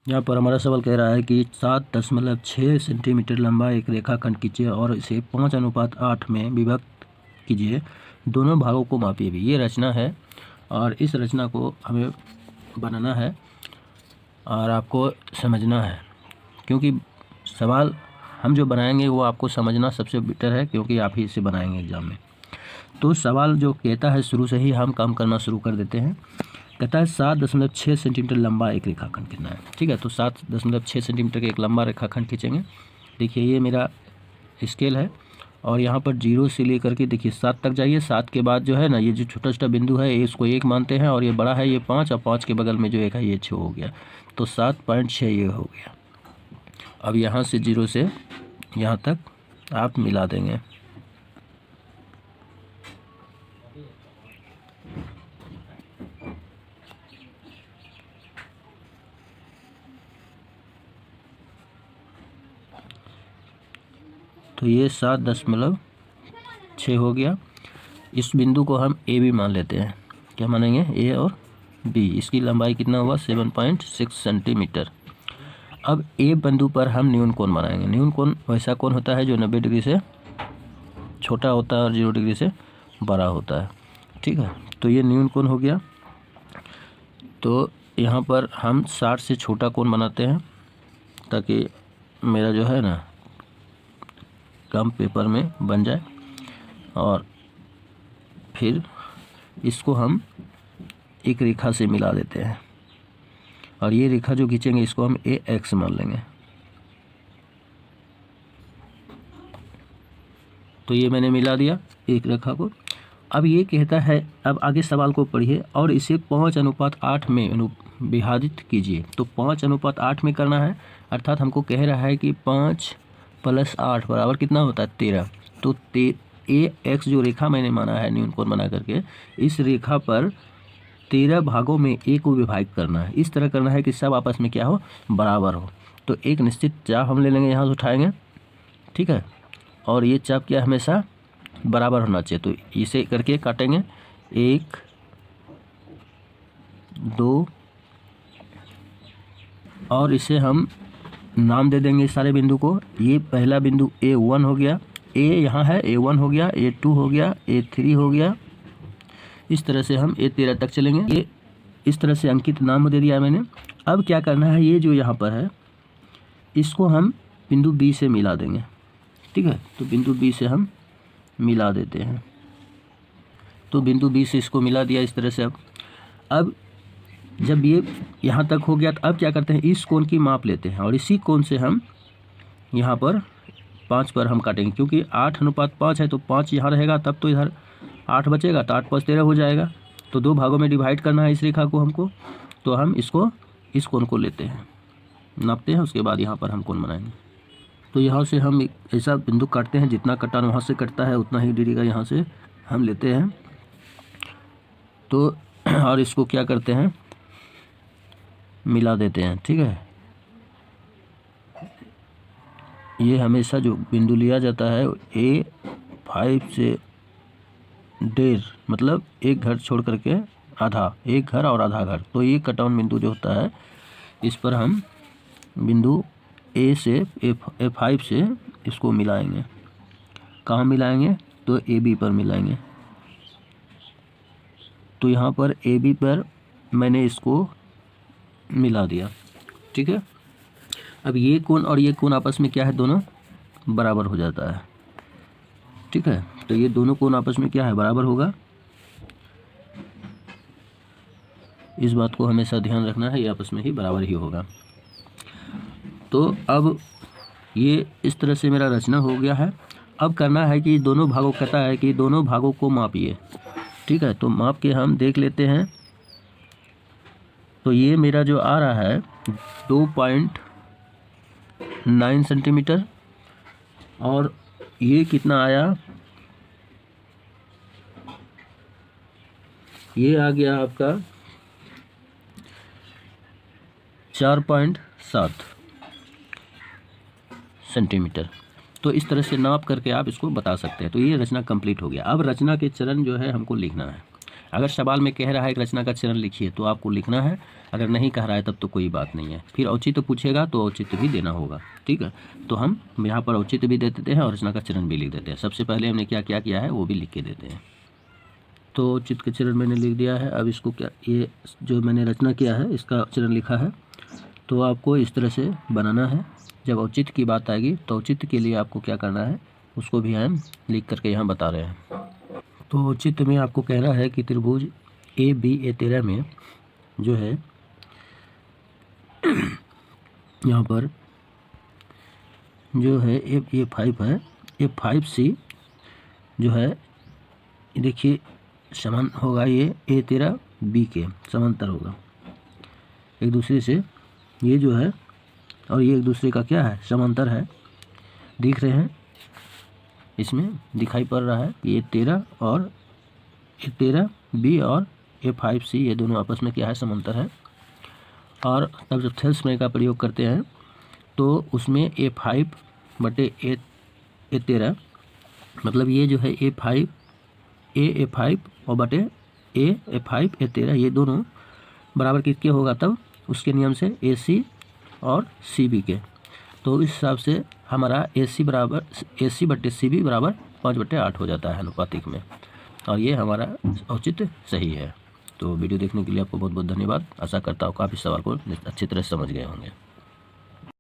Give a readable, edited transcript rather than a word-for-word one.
यहाँ पर हमारा सवाल कह रहा है कि 7.6 सेंटीमीटर लंबा एक रेखाखंड खींचिए और इसे 5:8 में विभक्त कीजिए, दोनों भागों को मापिए भी। ये रचना है और इस रचना को हमें बनाना है और आपको समझना है, क्योंकि सवाल हम जो बनाएंगे वो आपको समझना सबसे बेटर है, क्योंकि आप ही इसे बनाएंगे एग्जाम में। तो सवाल जो कहता है शुरू से ही हम काम करना शुरू कर देते हैं। कहता है 7.6 सेंटीमीटर लंबा एक रेखाखंड खींचना है। ठीक है, तो 7.6 सेंटीमीटर का एक लंबा रेखाखंड खींचेंगे। देखिए ये मेरा स्केल है और यहाँ पर 0 से लेकर के देखिए 7 तक जाइए। 7 के बाद जो है ना, ये जो छोटा छोटा बिंदु है इसको 1 मानते हैं और ये बड़ा है ये 5, और 5 के बगल में जो एक है ये 6 हो गया, तो 7.6 ये हो गया। अब यहाँ से 0 से यहाँ तक आप मिला देंगे। तो ये 7.6 हो गया। इस बिंदु को हम ए बी मान लेते हैं। क्या मानेंगे? ए और बी। इसकी लंबाई कितना हुआ? 7.6 सेंटीमीटर। अब ए बिंदु पर हम न्यून कोण बनाएंगे। न्यून कोण वैसा कोण होता है जो 90 डिग्री से छोटा होता है और 0 डिग्री से बड़ा होता है। ठीक है, तो ये न्यून कोण हो गया। तो यहाँ पर हम 60 से छोटा कोण बनाते हैं ताकि मेरा जो है ना कम पेपर में बन जाए। और फिर इसको हम एक रेखा से मिला देते हैं और ये रेखा जो खींचेंगे इसको हम ए एक्स मान लेंगे। तो ये मैंने मिला दिया एक रेखा को। अब ये कहता है, अब आगे सवाल को पढ़िए, और इसे 5:8 में विभाजित कीजिए। तो 5:8 में करना है, अर्थात हमको कह रहा है कि 5 + 8 बराबर कितना होता है? 13। तो ए एक्स जो रेखा मैंने माना है न्यून कोण बना करके, इस रेखा पर 13 भागों में ए को विभाजित करना है। इस तरह करना है कि सब आपस में क्या हो? बराबर हो। तो एक निश्चित चाप हम ले लेंगे, यहाँ से उठाएंगे। ठीक है, और ये चाप क्या हमेशा बराबर होना चाहिए। तो इसे करके काटेंगे, 1 2, और इसे हम नाम दे देंगे सारे बिंदु को। ये पहला बिंदु A1 हो गया, ए यहाँ है, A1 हो गया, A2 हो गया, A3 हो गया। इस तरह से हम A13 तक चलेंगे। ये इस तरह से अंकित नाम दे दिया मैंने। अब क्या करना है, ये जो यहाँ पर है इसको हम बिंदु B से मिला देंगे। ठीक है, तो बिंदु B से हम मिला देते हैं। तो बिंदु B से इसको मिला दिया इस तरह से। अब जब ये यहाँ तक हो गया तो अब क्या करते हैं, इस कोण की माप लेते हैं और इसी कोण से हम यहाँ पर 5 पर हम काटेंगे, क्योंकि 8:5 है। तो 5 यहाँ रहेगा तब तो इधर 8 बचेगा, तो 8 + 13 हो जाएगा। तो 2 भागों में डिवाइड करना है इस रेखा को हमको। तो हम इसको इस कोण को लेते हैं, नापते हैं, उसके बाद यहाँ पर हम कोण बनाएंगे। तो यहाँ से हम एक ऐसा बिंदु काटते हैं, जितना कटान वहाँ से कटता है उतना ही डिग्री का यहाँ से हम लेते हैं। तो और इसको क्या करते हैं, मिला देते हैं। ठीक है, ये हमेशा जो बिंदु लिया जाता है A5 से 1.5, मतलब एक घर छोड़ करके आधा, एक घर और आधा घर। तो ये कटान बिंदु जो होता है इस पर हम बिंदु A से A5 से इसको मिलाएंगे। कहाँ मिलाएंगे? तो AB पर मिलाएंगे। तो यहाँ पर AB पर मैंने इसको मिला दिया। ठीक है, अब ये कोण और ये कोण आपस में क्या है, दोनों बराबर हो जाता है। ठीक है, तो ये दोनों कोण आपस में क्या है, बराबर होगा। इस बात को हमेशा ध्यान रखना है, ये आपस में ही बराबर ही होगा। तो अब ये इस तरह से मेरा रचना हो गया है। अब करना है कि दोनों भागों, कहता है कि दोनों भागों को मापिए। ठीक है, तो माप के हम देख लेते हैं। तो ये मेरा जो आ रहा है 2.9 सेंटीमीटर, और ये कितना आया, ये आ गया आपका 4.7 सेंटीमीटर। तो इस तरह से नाप करके आप इसको बता सकते हैं। तो ये रचना कंप्लीट हो गया। अब रचना के चरण जो है हमको लिखना है। अगर सवाल में कह रहा है कि रचना का चरण लिखिए तो आपको लिखना है, अगर नहीं कह रहा है तब तो कोई बात नहीं है। फिर औचित्य पूछेगा तो औचित्य भी देना होगा, ठीक है। तो हम यहाँ पर औचित्य भी दे देते हैं और रचना का चरण भी लिख देते हैं। सबसे पहले हमने क्या क्या किया है वो भी लिख के देते हैं। तो औचित्य का चरण मैंने लिख दिया है। अब इसको क्या, ये जो मैंने रचना किया है इसका चरण लिखा है, तो आपको इस तरह से बनाना है। जब औचित्य की बात आएगी तो औचित्य के लिए आपको क्या करना है उसको भी हम लिख करके यहाँ बता रहे हैं। तो औचित्य में आपको कहना है कि त्रिभुज ABA13 में जो है यहाँ पर जो है A5 है, A5C जो है देखिए समान होगा, ये A13B के समांतर होगा एक दूसरे से, ये जो है और ये एक दूसरे का क्या है समांतर है, दिख रहे हैं, इसमें दिखाई पड़ रहा है कि A13 और A13B और A5C ये दोनों आपस में क्या है समांतर है। और तब जब थेल्समेयर का प्रयोग करते हैं तो उसमें A5 बटे A13 मतलब ये जो है A5 और बटे A5 A13 ये दोनों बराबर किसके होगा, तब उसके नियम से AC और CB के। तो इस हिसाब से हमारा AC बटे CB बराबर 5/8 हो जाता है अनुपातिक में, और ये हमारा औचित्य सही है। तो वीडियो देखने के लिए आपको बहुत बहुत धन्यवाद। आशा करता हूँ काफ़ी सवाल को अच्छी तरह समझ गए होंगे।